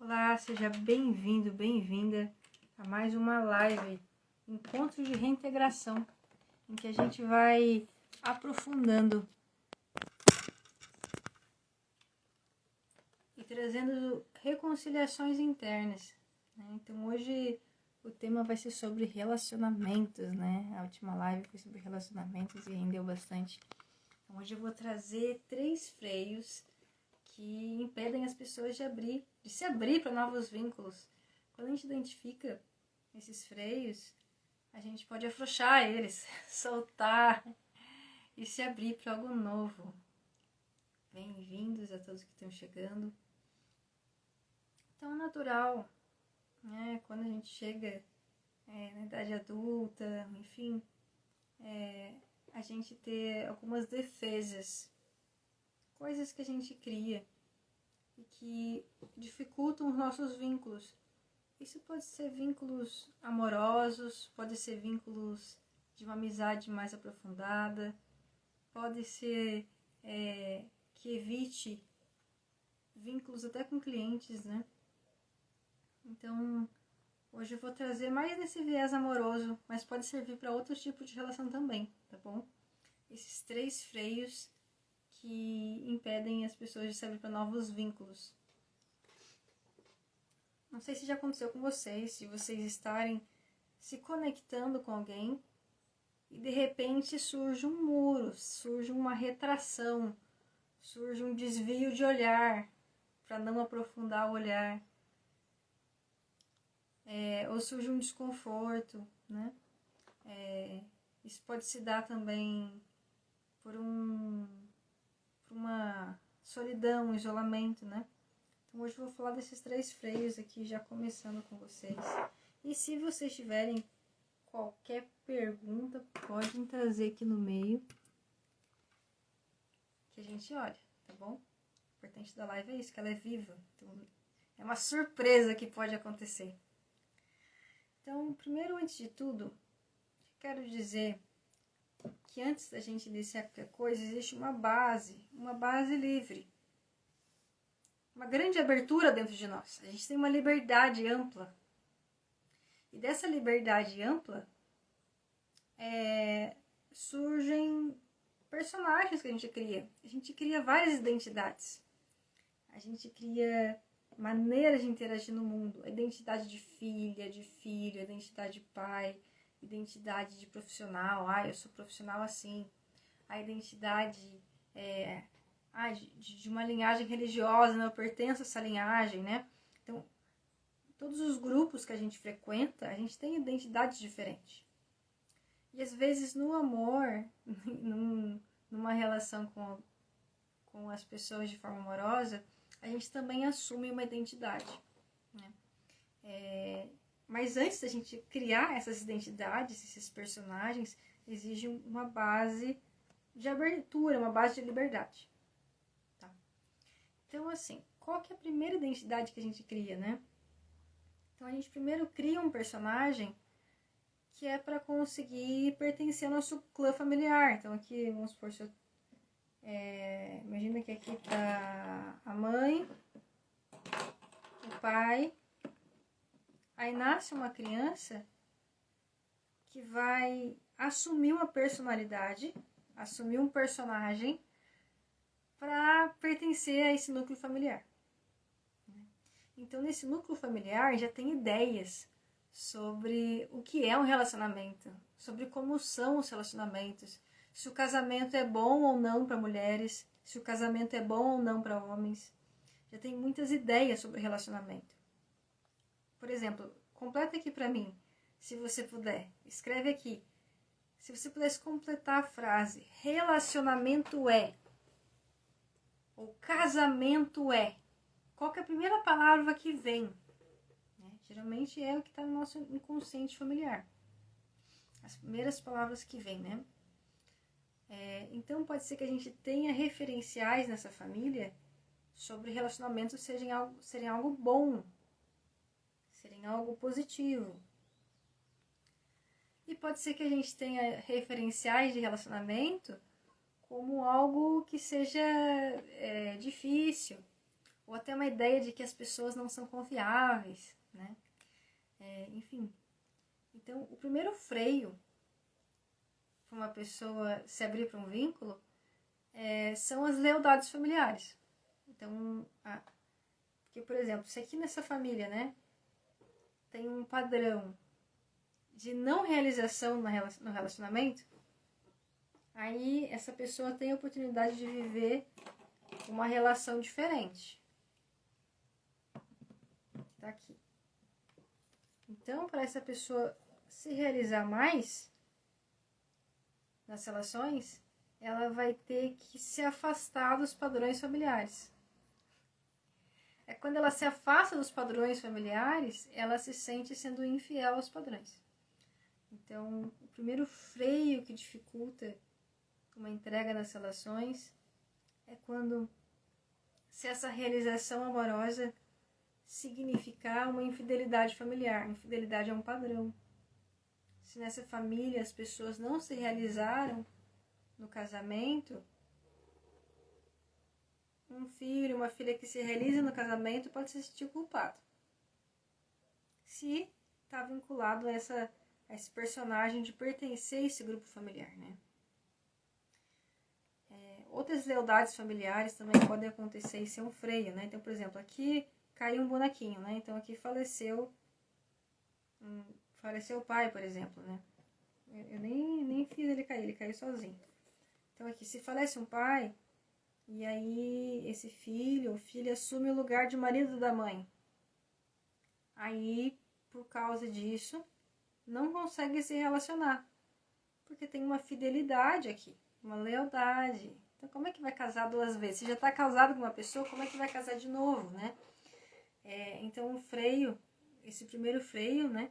Olá, seja bem-vindo, bem-vinda a mais uma live, Encontro de Reintegração, em que a gente vai aprofundando e trazendo reconciliações internas, né? Então hoje o tema vai ser sobre relacionamentos, né? A última live foi sobre relacionamentos e rendeu bastante. Então hoje eu vou trazer 3 freios que impedem as pessoas de se abrir para novos vínculos. Quando a gente identifica esses freios, a gente pode afrouxar eles, soltar e se abrir para algo novo. Bem-vindos a todos que estão chegando. Então é natural, né? Quando a gente chega na idade adulta, enfim, a gente ter algumas defesas, coisas que a gente cria e que dificultam os nossos vínculos. Isso pode ser vínculos amorosos, pode ser vínculos de uma amizade mais aprofundada, pode ser que evite vínculos até com clientes, né? Então, hoje eu vou trazer mais nesse viés amoroso, mas pode servir para outros tipos de relação também, tá bom? Esses 3 freios que impedem as pessoas de se abrir para novos vínculos. Não sei se já aconteceu com vocês, se vocês estarem se conectando com alguém e de repente surge um muro, surge uma retração, surge um desvio de olhar para não aprofundar o olhar, ou surge um desconforto, né? Isso pode se dar também por uma solidão, um isolamento, né? Então hoje eu vou falar desses 3 freios aqui, já começando com vocês. E se vocês tiverem qualquer pergunta, podem trazer aqui no meio, que a gente olha, tá bom? O importante da live é isso, que ela é viva. Então, é uma surpresa que pode acontecer. Então, primeiro, antes de tudo, quero dizer que antes da gente iniciar qualquer coisa, existe uma base livre. Uma grande abertura dentro de nós. A gente tem uma liberdade ampla. E dessa liberdade ampla, surgem personagens que a gente cria. A gente cria várias identidades. A gente cria maneiras de interagir no mundo. A identidade de filha, de filho, a identidade de pai, identidade de profissional. Eu sou profissional assim. A identidade de uma linhagem religiosa, né? Eu pertenço a essa linhagem, né? Então, todos os grupos que a gente frequenta, a gente tem identidades diferentes. E às vezes no amor, numa relação com as pessoas de forma amorosa, a gente também assume uma identidade, né? Mas antes da gente criar essas identidades, esses personagens, exige uma base de abertura, uma base de liberdade. Tá? Então, assim, qual que é a primeira identidade que a gente cria, né? Então, a gente primeiro cria um personagem que é para conseguir pertencer ao nosso clã familiar. Então, aqui, vamos supor, imagina que aqui está a mãe, o pai. Aí nasce uma criança que vai assumir uma personalidade, assumir um personagem para pertencer a esse núcleo familiar. Então, nesse núcleo familiar já tem ideias sobre o que é um relacionamento, sobre como são os relacionamentos, se o casamento é bom ou não para mulheres, se o casamento é bom ou não para homens. Já tem muitas ideias sobre relacionamento. Por exemplo, completa aqui para mim, se você puder. Escreve aqui. Se você pudesse completar a frase, relacionamento é, ou casamento é, qual que é a primeira palavra que vem? Geralmente é o que está no nosso inconsciente familiar. As primeiras palavras que vêm, né? Então pode ser que a gente tenha referenciais nessa família sobre relacionamentos serem algo bom, serem algo positivo. E pode ser que a gente tenha referenciais de relacionamento como algo que seja difícil, ou até uma ideia de que as pessoas não são confiáveis, né? Enfim. Então, o primeiro freio para uma pessoa se abrir para um vínculo são as lealdades familiares. Então, porque, por exemplo, se aqui nessa família, né, tem um padrão de não realização no relacionamento, aí essa pessoa tem a oportunidade de viver uma relação diferente. Tá aqui. Então, para essa pessoa se realizar mais nas relações, ela vai ter que se afastar dos padrões familiares. Quando ela se afasta dos padrões familiares, ela se sente sendo infiel aos padrões. Então, o primeiro freio que dificulta uma entrega nas relações é quando, se essa realização amorosa significar uma infidelidade familiar. Infidelidade é um padrão. Se nessa família as pessoas não se realizaram no casamento, um filho, uma filha que se realiza no casamento pode se sentir culpado. Se está vinculado a esse personagem de pertencer a esse grupo familiar, né? Outras lealdades familiares também podem acontecer e ser um freio, né? Então, por exemplo, aqui caiu um bonequinho, né? Então aqui faleceu o pai, por exemplo, né? Eu nem fiz ele caiu sozinho. Então aqui, se falece um pai, e aí esse filho ou filha assume o lugar de marido da mãe. Aí, por causa disso, não consegue se relacionar. Porque tem uma fidelidade aqui, uma lealdade. Então, como é que vai casar duas vezes? Se já está casado com uma pessoa, como é que vai casar de novo, né? Então, o freio, esse primeiro freio, né,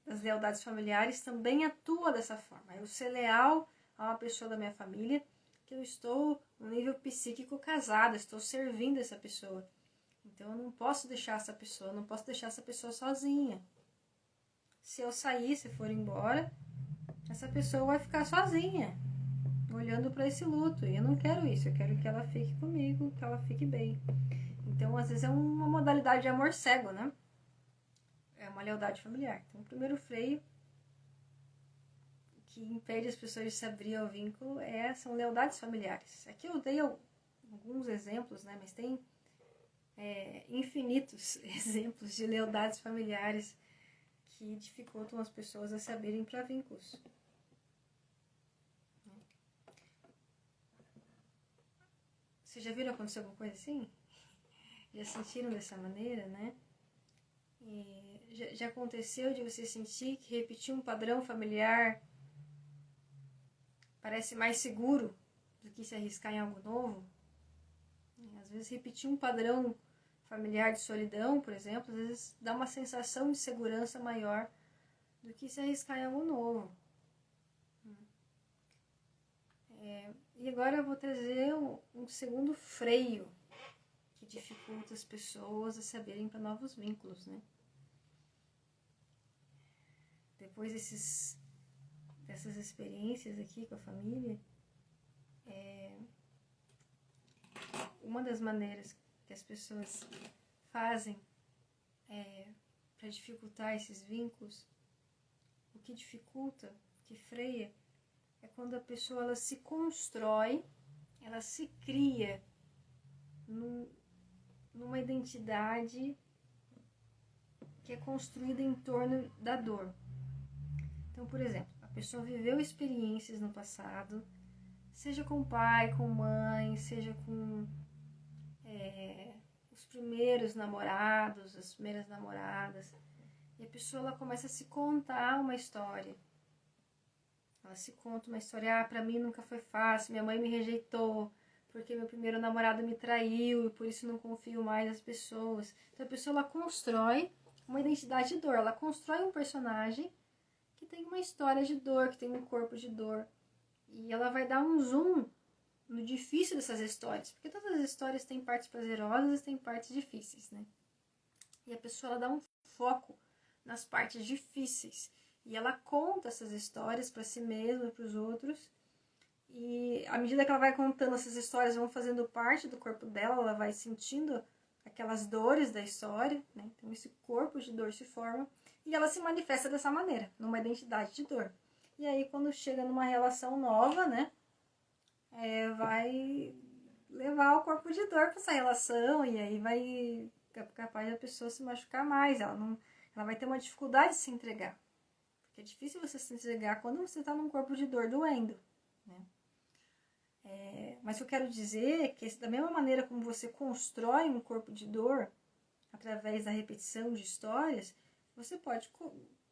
das lealdades familiares também atua dessa forma. Eu ser leal a uma pessoa da minha família, que eu estou no nível psíquico casada, estou servindo essa pessoa. Então, eu não posso deixar essa pessoa sozinha. Se eu sair, se for embora, essa pessoa vai ficar sozinha, olhando para esse luto. E eu não quero isso, eu quero que ela fique comigo, que ela fique bem. Então, às vezes é uma modalidade de amor cego, né? É uma lealdade familiar. Então, o primeiro freio que impede as pessoas de se abrir ao vínculo são lealdades familiares. Aqui eu dei alguns exemplos, né? Mas tem infinitos exemplos de lealdades familiares que dificultam as pessoas a se abrirem para vínculos. Vocês já viram acontecer alguma coisa assim? Já sentiram dessa maneira, né? Já aconteceu de você sentir que repetir um padrão familiar parece mais seguro do que se arriscar em algo novo? Às vezes repetir um padrão familiar de solidão, por exemplo, às vezes dá uma sensação de segurança maior do que se arriscar em algo novo. E agora eu vou trazer um segundo freio que dificulta as pessoas a se abrirem para novos vínculos, né? Depois dessas experiências aqui com a família, uma das maneiras que as pessoas fazem para dificultar esses vínculos, o que dificulta, o que freia, é quando a pessoa ela se constrói, ela se cria numa identidade que é construída em torno da dor. Então, por exemplo, a pessoa viveu experiências no passado, seja com pai, com mãe, seja com os primeiros namorados, as primeiras namoradas, e a pessoa ela começa a se contar uma história. Ela se conta uma história, pra mim nunca foi fácil, minha mãe me rejeitou, porque meu primeiro namorado me traiu e por isso não confio mais nas pessoas. Então a pessoa ela constrói uma identidade de dor, ela constrói um personagem que tem uma história de dor, que tem um corpo de dor. E ela vai dar um zoom no difícil dessas histórias, porque todas as histórias têm partes prazerosas e têm partes difíceis, né? E a pessoa ela dá um foco nas partes difíceis. E ela conta essas histórias para si mesma, para os outros, E à medida que ela vai contando essas histórias, vão fazendo parte do corpo dela, ela vai sentindo aquelas dores da história, né? Então esse corpo de dor se forma e ela se manifesta dessa maneira, numa identidade de dor. E aí quando chega numa relação nova, né? Vai levar o corpo de dor para essa relação e aí vai capaz da pessoa se machucar mais, ela vai ter uma dificuldade de se entregar. Porque é difícil você se entregar quando você está num corpo de dor doendo, né? Mas o que eu quero dizer é que da mesma maneira como você constrói um corpo de dor através da repetição de histórias, você pode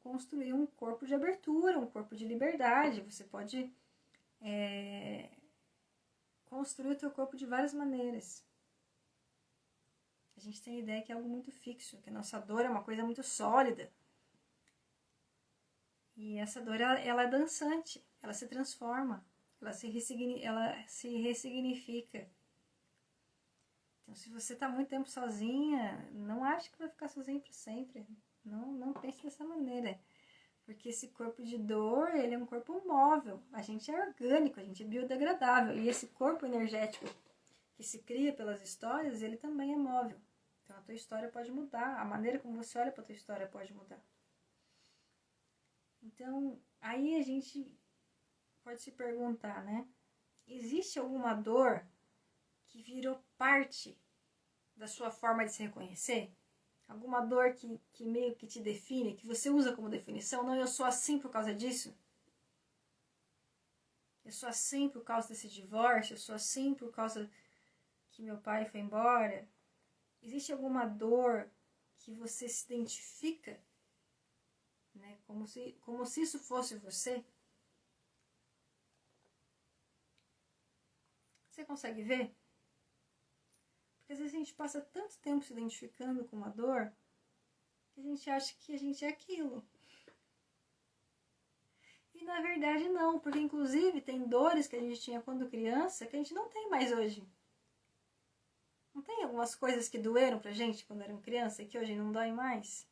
construir um corpo de abertura, um corpo de liberdade, você pode construir o teu corpo de várias maneiras. A gente tem a ideia que é algo muito fixo, que a nossa dor é uma coisa muito sólida. E essa dor, ela é dançante, ela se transforma, ela se ressignifica. Então, se você está muito tempo sozinha, não ache que vai ficar sozinha para sempre. Não pense dessa maneira. Porque esse corpo de dor, ele é um corpo móvel. A gente é orgânico, a gente é biodegradável. E esse corpo energético que se cria pelas histórias, ele também é móvel. Então, a tua história pode mudar. A maneira como você olha para a tua história pode mudar. Então, aí a gente pode se perguntar, né? Existe alguma dor que virou parte da sua forma de se reconhecer? Alguma dor que meio que te define, que você usa como definição? Não, eu sou assim por causa disso. Eu sou assim por causa desse divórcio. Eu sou assim por causa que meu pai foi embora. Existe alguma dor que você se identifica, né? Como se isso fosse você? Você consegue ver? Porque às vezes a gente passa tanto tempo se identificando com uma dor que a gente acha que a gente é aquilo. E na verdade não, porque inclusive tem dores que a gente tinha quando criança que a gente não tem mais hoje. Não tem algumas coisas que doeram pra gente quando eram criança e que hoje não doem mais?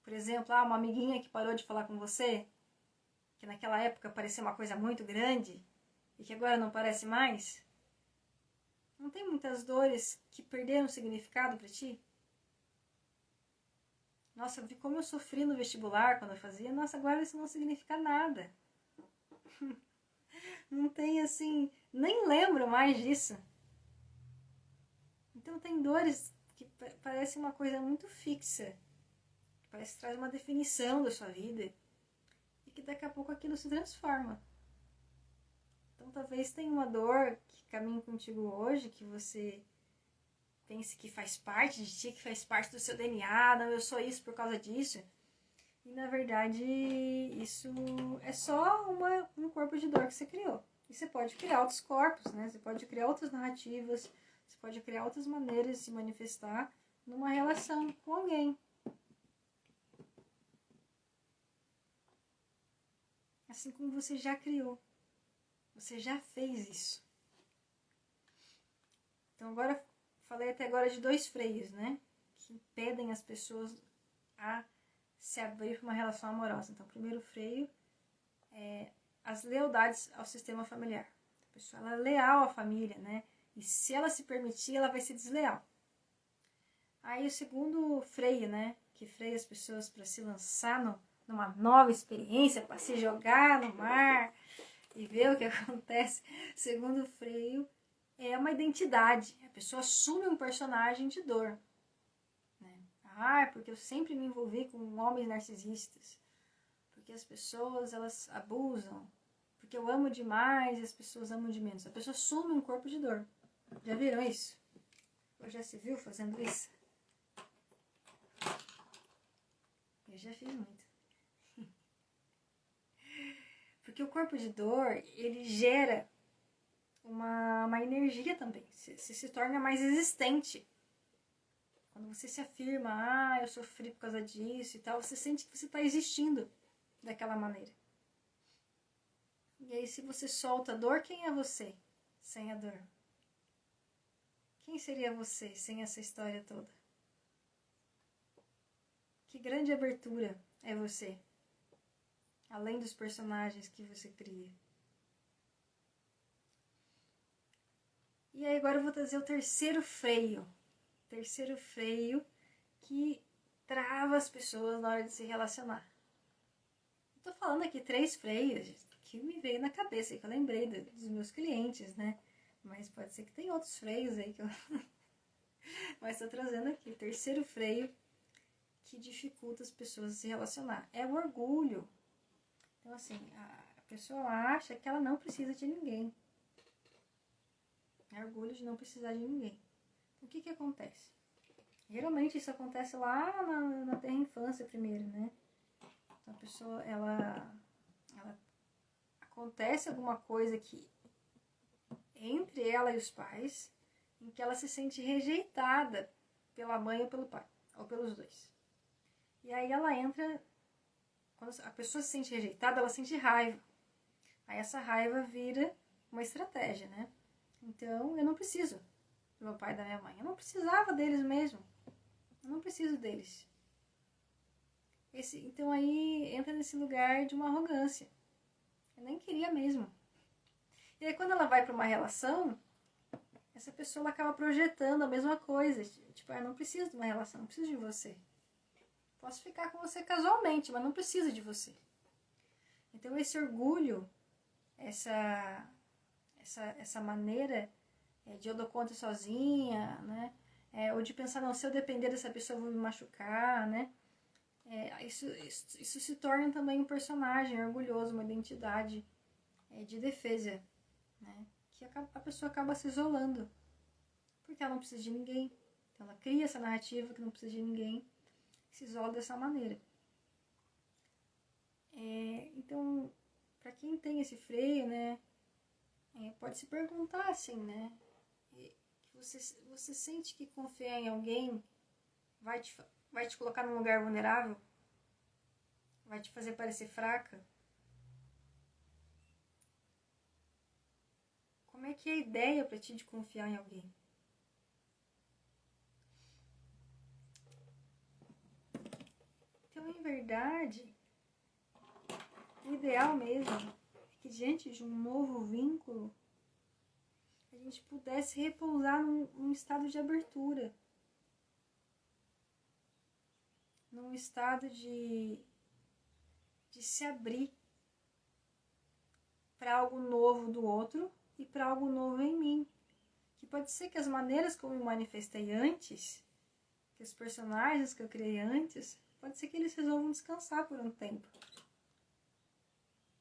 Por exemplo, uma amiguinha que parou de falar com você, que naquela época parecia uma coisa muito grande e que agora não parece mais? Não tem muitas dores que perderam significado pra ti? Nossa, eu vi como eu sofri no vestibular quando eu fazia. Nossa, agora isso não significa nada. Não tem assim, nem lembro mais disso. Então tem dores que parecem uma coisa muito fixa, que parece que traz uma definição da sua vida e que daqui a pouco aquilo se transforma. Então talvez tenha uma dor que caminhe contigo hoje, que você pense que faz parte de ti, que faz parte do seu DNA, não, eu sou isso por causa disso. E na verdade isso é só um corpo de dor que você criou. E você pode criar outros corpos, né? Você pode criar outras narrativas, você pode criar outras maneiras de se manifestar numa relação com alguém. Assim como você já criou. Você já fez isso. Então agora, falei até agora de 2 freios, né? Que impedem as pessoas a se abrir para uma relação amorosa. Então o primeiro freio é as lealdades ao sistema familiar. A pessoa ela é leal à família, né? E se ela se permitir, ela vai ser desleal. Aí o segundo freio, né? Que freia as pessoas para se lançar numa nova experiência, para se jogar no mar e ver o que acontece. O segundo freio é uma identidade. A pessoa assume um personagem de dor. Né? Porque eu sempre me envolvi com homens narcisistas. Porque as pessoas, elas abusam. Porque eu amo demais e as pessoas amam de menos. A pessoa assume um corpo de dor. Já viram isso? Ou já se viu fazendo isso? Eu já fiz muito. Porque o corpo de dor, ele gera uma energia também. Você se torna mais existente. Quando você se afirma, eu sofri por causa disso e tal, você sente que você está existindo daquela maneira. E aí, se você solta a dor, quem é você sem a dor? Quem seria você sem essa história toda? Que grande abertura é você, além dos personagens que você cria. E aí agora eu vou trazer o terceiro freio. Terceiro freio que trava as pessoas na hora de se relacionar. Eu tô falando aqui 3 freios que me veio na cabeça, que eu lembrei dos meus clientes, né? Mas pode ser que tem outros freios aí que eu... Mas tô trazendo aqui. Terceiro freio que dificulta as pessoas a se relacionar. É o orgulho. Então, assim, a pessoa acha que ela não precisa de ninguém. É orgulho de não precisar de ninguém. O que que acontece? Geralmente isso acontece lá na terra infância primeiro, né? Então a pessoa, ela acontece alguma coisa que entre ela e os pais, em que ela se sente rejeitada pela mãe ou pelo pai, ou pelos dois. E aí ela entra, quando a pessoa se sente rejeitada, ela sente raiva. Aí essa raiva vira uma estratégia, né? Então eu não preciso do meu pai e da minha mãe. Eu não precisava deles mesmo. Eu não preciso deles. Então aí entra nesse lugar de uma arrogância. Eu nem queria mesmo. E aí quando ela vai para uma relação, essa pessoa ela acaba projetando a mesma coisa. Tipo, eu não preciso de uma relação, não preciso de você. Posso ficar com você casualmente, mas não preciso de você. Então esse orgulho, essa maneira de eu dou conta sozinha, né? Ou de pensar, não, se eu depender dessa pessoa eu vou me machucar, né? Isso se torna também um personagem orgulhoso, uma identidade de defesa, né? Que a pessoa acaba se isolando, porque ela não precisa de ninguém. Então ela cria essa narrativa que não precisa de ninguém, se isola dessa maneira. Então, para quem tem esse freio, né, pode se perguntar assim, né? Você sente que confiar em alguém vai te colocar num lugar vulnerável? Vai te fazer parecer fraca? Como é que é a ideia para ti de confiar em alguém? Então, em verdade, o ideal mesmo é que diante de um novo vínculo, a gente pudesse repousar num estado de abertura. Num estado de se abrir para algo novo do outro e para algo novo em mim. Que pode ser que as maneiras como eu me manifestei antes, que os personagens que eu criei antes, pode ser que eles resolvam descansar por um tempo.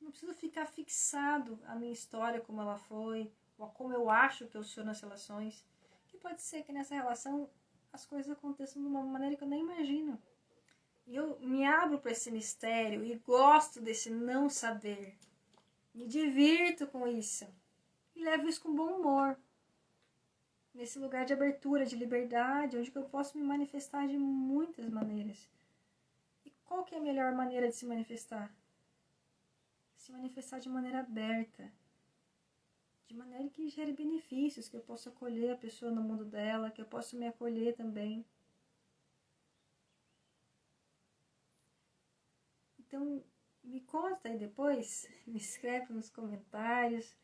Não preciso ficar fixado a minha história como ela foi, ou como eu acho que eu sou nas relações. Que pode ser que nessa relação as coisas aconteçam de uma maneira que eu nem imagino. E eu me abro para esse mistério e gosto desse não saber. Me divirto com isso. E levo isso com bom humor. Nesse lugar de abertura, de liberdade, onde eu posso me manifestar de muitas maneiras. E qual que é a melhor maneira de se manifestar? Se manifestar de maneira aberta. De maneira que gere benefícios, que eu possa acolher a pessoa no mundo dela, que eu possa me acolher também. Então, me conta aí depois, me escreve nos comentários,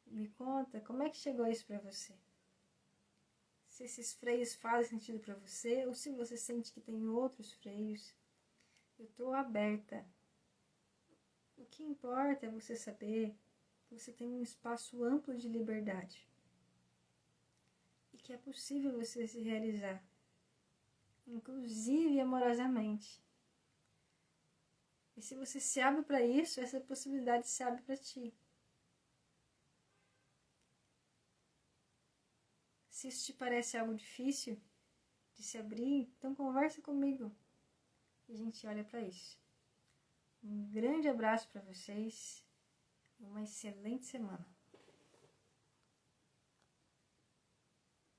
me conta como é que chegou isso pra você. Se esses freios fazem sentido pra você, ou se você sente que tem outros freios. Eu tô aberta. O que importa é você saber que você tem um espaço amplo de liberdade. E que é possível você se realizar, inclusive amorosamente. E se você se abre para isso, essa possibilidade se abre para ti. Se isso te parece algo difícil de se abrir, então conversa comigo e a gente olha para isso. Um grande abraço para vocês e uma excelente semana.